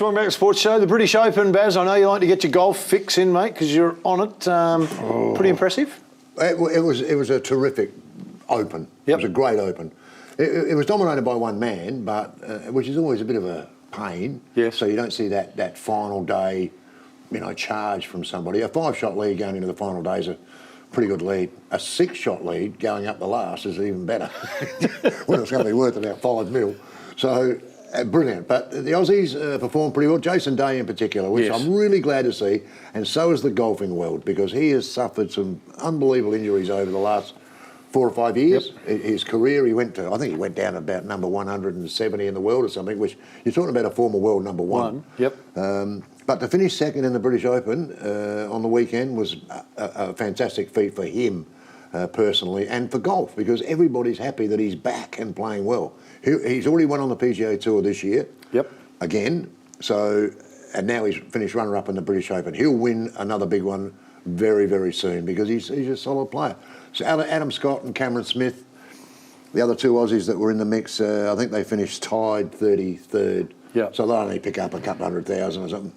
welcome back to the Sports Show. The British Open, Baz, I know you like to get your golf fix in, mate, because you're on it. Pretty impressive. It was a terrific Open. Yep. It was a great Open. It was dominated by one man, but which is always a bit of a pain. Yes. So you don't see that final day, charge from somebody. A 5-shot lead going into the final day is a pretty good lead. A 6-shot lead going up the last is even better. When it's going to be worth about $5 million. So brilliant. But the Aussies performed pretty well. Jason Day in particular, which yes. I'm really glad to see, and so has the golfing world, because he has suffered some unbelievable injuries over the last 4 or 5 years. Yep. His career, I think he went down about number 170 in the world or something, which you're talking about a former world number one. Yep. But to finish second in the British Open on the weekend was a fantastic feat for him personally, and for golf, because everybody's happy that he's back and playing well. He's already won on the PGA Tour this year. Yep. Again. And now he's finished runner-up in the British Open. He'll win another big one very, very soon, because he's a solid player. So Adam Scott and Cameron Smith, the other two Aussies that were in the mix, I think they finished tied 33rd. Yeah. So they'll only pick up a couple 100,000 or something.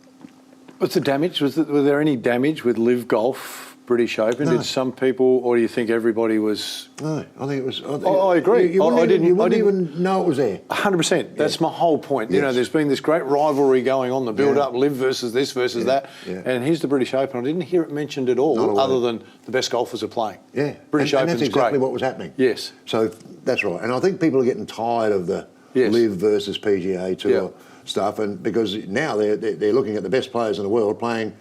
What's the damage? Was there any damage with Live Golf British Open? No. Did some people, or do you think everybody was? No, I think it was. I agree. You wouldn't even know it was there. 100%. That's my whole point. Yes. There's been this great rivalry going on, the build-up, Live versus this versus that. Yeah. And here's the British Open. I didn't hear it mentioned at all, other than the best golfers are playing. Yeah. British Open's and that's exactly great. what was happening. Yes. So that's right. And I think people are getting tired of the Live versus PGA Tour stuff, and because now they're looking at the best players in the world playing.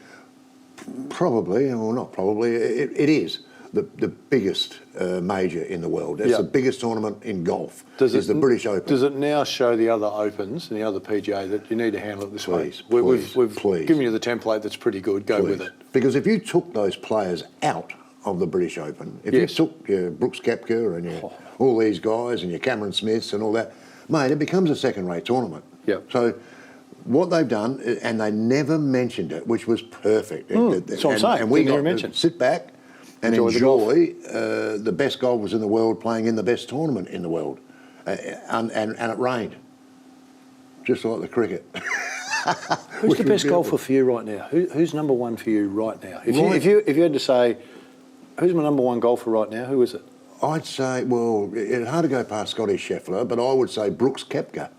Probably, or not probably, it is the biggest major in the world. It's the biggest tournament in golf. Is the British Open. Does it now show the other Opens and the other PGA that you need to handle it this way? We've given you the template that's pretty good. Go with it. Because if you took those players out of the British Open, if you took your Brooks Koepka and all these guys and your Cameron Smiths and all that, mate, it becomes a second-rate tournament. Yeah. So what they've done, and they never mentioned it, which was perfect. That's what I'm saying. And we got to sit back and enjoy the best golfers in the world playing in the best tournament in the world. And it rained, just like the cricket. Who's the best golfer for you right now? Who's number one for you right now? If you had to say, who's my number one golfer right now, who is it? I'd say, it's hard to go past Scotty Scheffler, but I would say Brooks Koepka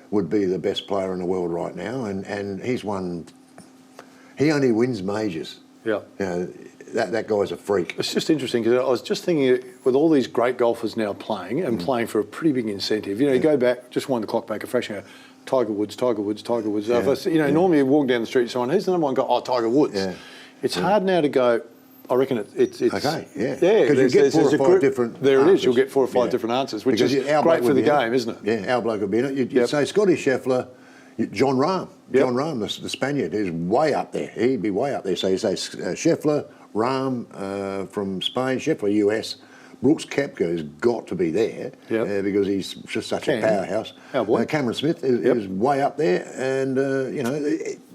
would be the best player in the world right now, and he only wins majors. Yeah. That guy's a freak. It's just interesting, because I was just thinking, with all these great golfers now playing, and playing for a pretty big incentive, you go back, just wind the clock back a fraction, Tiger Woods. Yeah. Normally you walk down the street, someone, who's the number one guy? Oh, Tiger Woods. Yeah. It's hard now to go, I reckon it's okay, yeah. Because you get 4 or 5 different There answers. It is, you'll get 4 or 5 different answers, which is great for the game, isn't it? Yeah, our bloke would be in it. You'd say Scotty Scheffler, John Rahm. John Rahm, the Spaniard, is way up there. He'd be way up there. So you say Scheffler, Rahm from Spain, Scheffler US, Brooks Koepka has got to be there because he's just such a powerhouse. Cameron Smith is way up there, and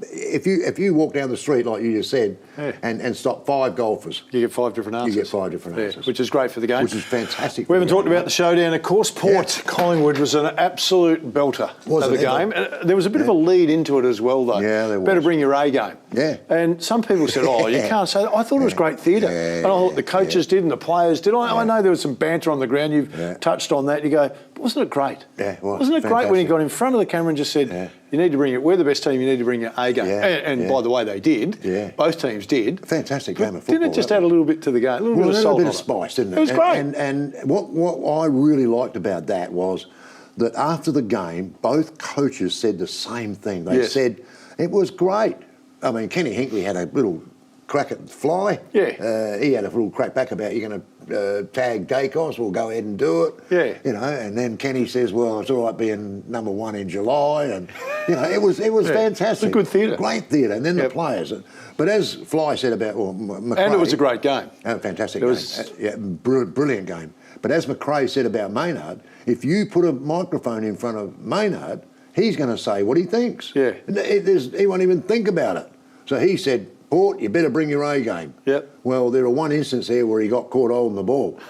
if you walk down the street like you just said and stop 5 golfers, you get 5 different answers. You get 5 different answers, which is great for the game. Which is fantastic. We haven't talked about the showdown. Of course, Collingwood was an absolute belter of the game. There was a bit of a lead into it as well, though. Yeah, there was. Better bring your A game. Yeah. And some people said, you can't say that. I thought it was great theatre. And I thought the coaches did and the players did. I know there was some banter on the ground. You've touched on that. You go, but wasn't it great? Yeah, it was. Wasn't it great when he got in front of the camera and just said, you need to bring it. We're the best team. You need to bring your A game. And by the way, they did. Yeah. Both teams did. Fantastic game of football. Didn't it just add a little bit to the game? A little bit of salt, a bit of spice, didn't it? It was great. And what I really liked about that was that after the game, both coaches said the same thing. They said it was great. I mean, Kenny Hinkley had a little crack at Fly. Yeah. He had a little crack back about, you're going to tag Dacos, we'll go ahead and do it. Yeah. And then Kenny says, well, it's all right being number 1 in July. And, it was fantastic. It's good theatre. Great theatre. And then the players. But as Fly said about, McRae. And it was a great game. Fantastic game. Brilliant game. But as McRae said about Maynard, if you put a microphone in front of Maynard, he's going to say what he thinks. Yeah. He won't even think about it. So he said, Port, you better bring your A game. Yep. Well, there are one instance here where he got caught holding the ball.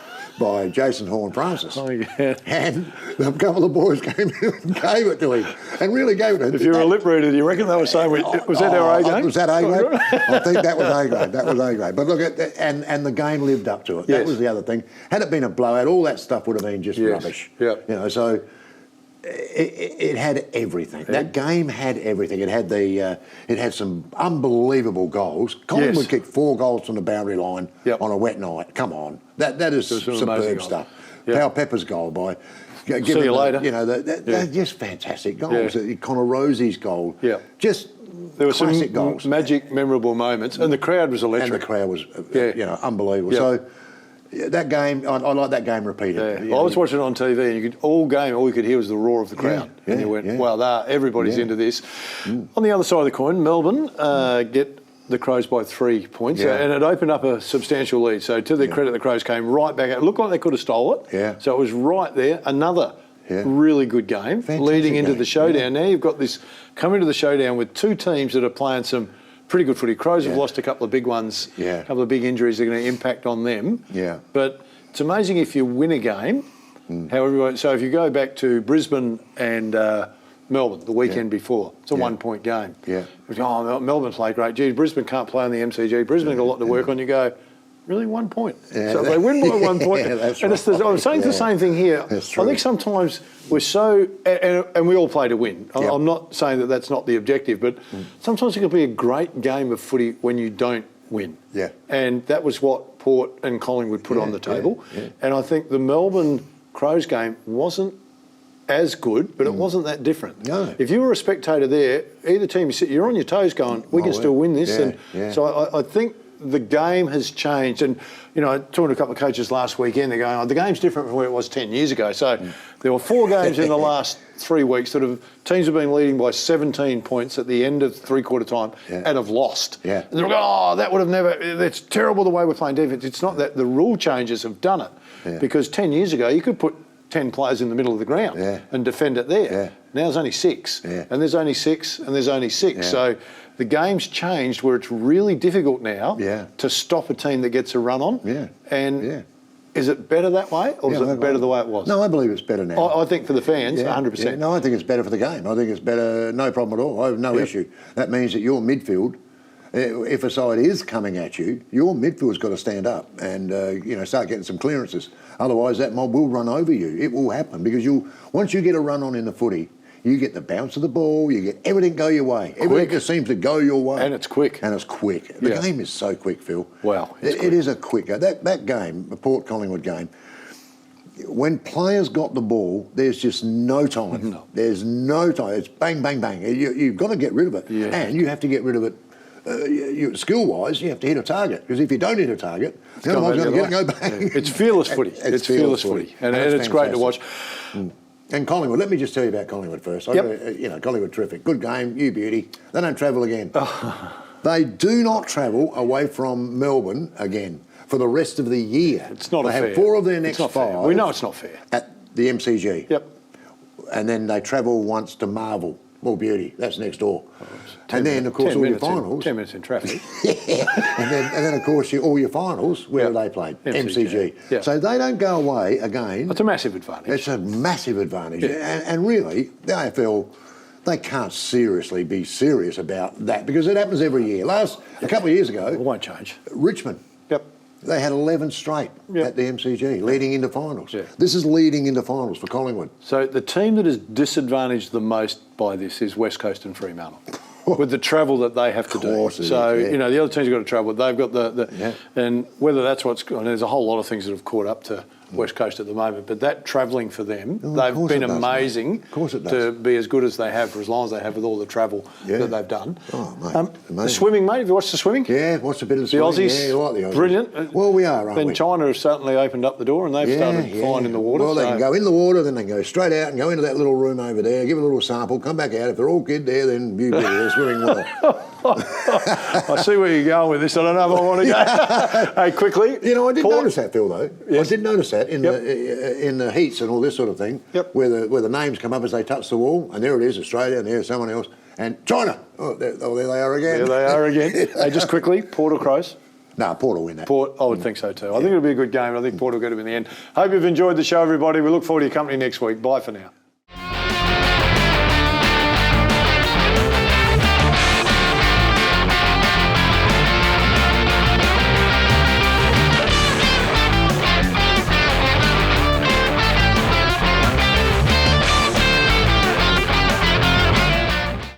by Jason Horne-Francis. Oh, yeah. And a couple of boys came in and gave it to him, and really gave it to him. If you're a lip reader, do you reckon they were saying, was that our A game? Was that A grade? I think that was A grade. That was A grade. But look, and the game lived up to it. Yes. That was the other thing. Had it been a blowout, all that stuff would have been just rubbish. Yep. You know, so it had everything. Yeah. That game had everything. It had it had some unbelievable goals. Collingwood kicked 4 goals from the boundary line on a wet night. Come on, that is superb stuff. Yep. Powell Pepper's goal by. See you later. You know, they're just fantastic goals. Connor Rosie's goal. Yeah. Just there were some goals. magic, memorable moments, and the crowd was electric. And the crowd was, you know, unbelievable. Yeah. So that game, I like that game repeated. Yeah. Well, I was watching it on TV, and you could all you could hear was the roar of the crowd, and you went, "Wow, everybody's into this." On the other side of the coin, Melbourne get the Crows by 3 points, and it opened up a substantial lead. So to their credit, the Crows came right back. It looked like they could have stole it. Yeah. So it was right there. Another really good game, leading into the showdown. Now you've got this coming to the showdown with 2 teams that are playing some pretty good footy. Crows have lost a couple of big ones, a couple of big injuries that are going to impact on them. Yeah. But it's amazing if you win a game, how everyone. So if you go back to Brisbane and Melbourne the weekend before, it's a 1 point game. Yeah. Oh, Melbourne played great. Gee, Brisbane can't play on the MCG. Brisbane got a lot to work on. You go, really, 1 point? Yeah. So if they win by 1 point. That's and right. I'm saying the same thing here. That's true. I think sometimes we're so, and we all play to win. I'm not saying that that's not the objective, but sometimes it can be a great game of footy when you don't win. Yeah. And that was what Port and Collingwood put on the table. Yeah. And I think the Melbourne Crows game wasn't as good, but it wasn't that different. No. If you were a spectator there, either team, you're on your toes going, we can still win this. So I think the game has changed. And, you know, I talked to a couple of coaches last weekend, they're going, the game's different from where it was 10 years ago. So there were 4 games in the last 3 weeks that teams have been leading by 17 points at the end of three-quarter time and have lost. Yeah. And they're going, that would have never, it's terrible the way we're playing defence. It's not that the rule changes have done it. Because 10 years ago, you could put 10 players in the middle of the ground and defend it there. Yeah. Now there's only 6, and there's only 6, and there's only 6. Yeah. So the game's changed where it's really difficult now to stop a team that gets a run on. Yeah. And is it better that way, or is it better the way it was? No, I believe it's better now. I think for the fans, 100%. Yeah. No, I think it's better for the game. I think it's better, no problem at all. I have no issue. That means that your midfield, if a side is coming at you, your midfield's got to stand up and you know, start getting some clearances. Otherwise, that mob will run over you. It will happen because once you get a run on in the footy, you get the bounce of the ball, you get everything go your way. Everything just seems to go your way. And it's quick. And it's quick. The game is so quick, Phil. Wow. It is a quick game. That game, the Port Collingwood game, when players got the ball, there's just no time. No. There's no time. It's bang, bang, bang. You've got to get rid of it. Yeah. And you have to get rid of it skill-wise, you have to hit a target. Because if you don't hit a target, the other one's going to go bang. It's fearless footy. It's fearless footy. And it's great to watch. And Collingwood, let me just tell you about Collingwood first. You know, Collingwood, terrific. Good game, you beauty. They don't travel again. They do not travel away from Melbourne again for the rest of the year. It's not They fair. have 4 of their next 5. Fair. We know it's not fair. At the MCG. Yep. And then they travel once to Marvel. More beauty. That's next door. And then, of course, all your finals. 10 minutes in traffic. and then, of course, all your finals, where they played? MCG. Yeah. So they don't go away again. That's a massive advantage. It's a massive advantage. Yeah. And really, the AFL, they can't seriously be serious about that because it happens every year. A couple of years ago, It won't change. Richmond. Yep. They had 11 straight at the MCG, leading into finals. Yeah. This is leading into finals for Collingwood. So the team that is disadvantaged the most by this is West Coast and Fremantle, with the travel that they have to do. So, you know, the other teams have got to travel. They've got and whether that's what's going on, there's a whole lot of things that have caught up to West Coast at the moment, but that travelling for them, they've been amazing to be as good as they have for as long as they have with all the travel that they've done. Oh, mate, the swimming, mate, have you watched the swimming? Yeah, watched a bit of the swimming. swimming. Aussies, yeah, I like the Aussies. Brilliant. Well, we are, aren't we? Then China has certainly opened up the door and they've started flying in the water. Well, they can go in the water, then they can go straight out and go into that little room over there, give a little sample, come back out. If they're all good there, then they're swimming well. I see where you're going with this. I don't know if I want to go. Hey, quickly. You know, I did notice that, Phil, though. Yes. I did notice that in the heats and all this sort of thing, where the names come up as they touch the wall, and there it is, Australia, and there's someone else, and China. Oh, there they are again. There they are again. Hey, just quickly, Port or Crows? No, Port will win that. Port, I would think so too. I think it'll be a good game. I think Port will get him in the end. Hope you've enjoyed the show, everybody. We look forward to your company next week. Bye for now.